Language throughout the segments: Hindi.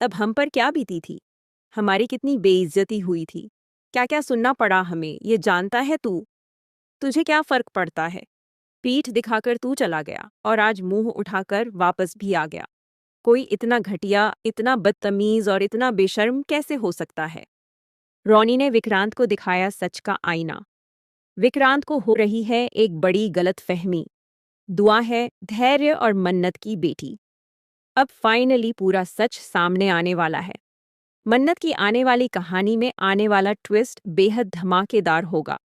तब हम पर क्या बीती थी, हमारी कितनी बेइज्जती हुई थी, क्या क्या सुनना पड़ा हमें, ये जानता है तू? तुझे क्या फर्क पड़ता है? पीठ दिखाकर तू चला गया और आज मुंह उठाकर वापस भी आ गया। कोई इतना घटिया, इतना बदतमीज और इतना बेशर्म कैसे हो सकता है? रोनी ने विक्रांत को दिखाया सच का आईना। विक्रांत को हो रही है एक बड़ी गलतफहमी। दुआ है धैर्य और मन्नत की बेटी। अब फाइनली पूरा सच सामने आने वाला है। मन्नत की आने वाली कहानी में आने वाला ट्विस्ट बेहद धमाकेदार होगा।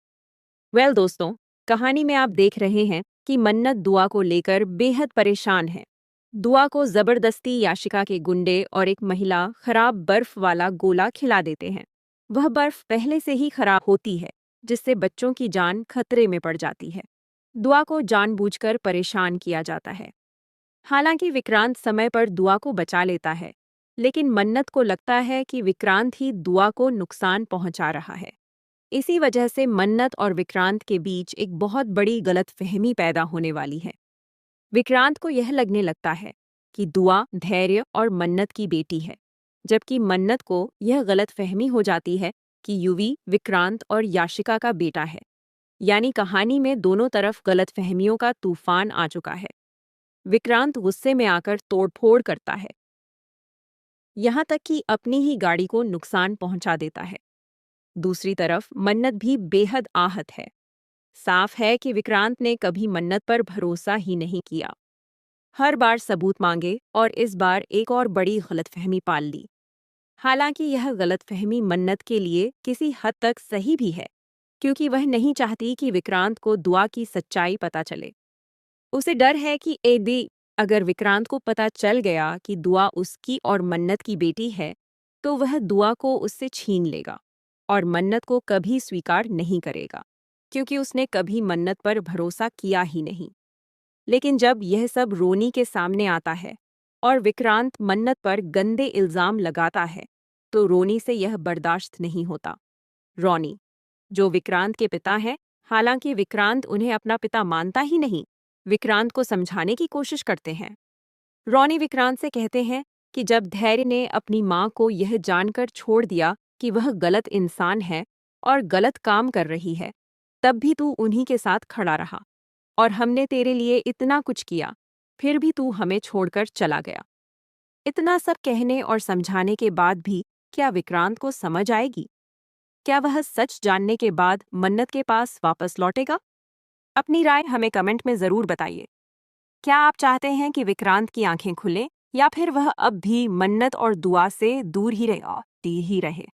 दोस्तों, कहानी में आप देख रहे हैं कि मन्नत दुआ को लेकर बेहद परेशान है। दुआ को जबरदस्ती याशिका के गुंडे और एक महिला खराब बर्फ वाला गोला खिला देते हैं। वह बर्फ पहले से ही खराब होती है, जिससे बच्चों की जान खतरे में पड़ जाती है। दुआ को जानबूझकर परेशान किया जाता है। हालांकि विक्रांत समय पर दुआ को बचा लेता है, लेकिन मन्नत को लगता है कि विक्रांत ही दुआ को नुकसान पहुंचा रहा है। इसी वजह से मन्नत और विक्रांत के बीच एक बहुत बड़ी गलतफहमी पैदा होने वाली है। विक्रांत को यह लगने लगता है कि दुआ धैर्य और मन्नत की बेटी है, जबकि मन्नत को यह गलतफहमी हो जाती है कि युवी विक्रांत और याशिका का बेटा है। यानी कहानी में दोनों तरफ गलतफहमियों का तूफान आ चुका है। विक्रांत गुस्से में आकर तोड़फोड़ करता है, यहाँ तक कि अपनी ही गाड़ी को नुकसान पहुंचा देता है। दूसरी तरफ मन्नत भी बेहद आहत है। साफ है कि विक्रांत ने कभी मन्नत पर भरोसा ही नहीं किया। हर बार सबूत मांगे और इस बार एक और बड़ी गलतफहमी पाल ली। हालांकि यह गलतफहमी मन्नत के लिए किसी हद तक सही भी है, क्योंकि वह नहीं चाहती कि विक्रांत को दुआ की सच्चाई पता चले। उसे डर है कि अगर विक्रांत को पता चल गया कि दुआ उसकी और मन्नत की बेटी है, तो वह दुआ को उससे छीन लेगा और मन्नत को कभी स्वीकार नहीं करेगा, क्योंकि उसने कभी मन्नत पर भरोसा किया ही नहीं। लेकिन जब यह सब रोनी के सामने आता है और विक्रांत मन्नत पर गंदे इल्जाम लगाता है, तो रोनी से यह बर्दाश्त नहीं होता। रोनी, जो विक्रांत के पिता हैं, हालांकि विक्रांत उन्हें अपना पिता मानता ही नहीं, विक्रांत को समझाने की कोशिश करते हैं। रोनी विक्रांत से कहते हैं कि जब धैर्य ने अपनी माँ को यह जानकर छोड़ दिया कि वह गलत इंसान है और गलत काम कर रही है, तब भी तू उन्हीं के साथ खड़ा रहा और हमने तेरे लिए इतना कुछ किया, फिर भी तू हमें छोड़कर चला गया। इतना सब कहने और समझाने के बाद भी क्या विक्रांत को समझ आएगी? क्या वह सच जानने के बाद मन्नत के पास वापस लौटेगा? अपनी राय हमें कमेंट में ज़रूर बताइए। क्या आप चाहते हैं कि विक्रांत की आंखें खुलें या फिर वह अब भी मन्नत और दुआ से दूर ही रहे?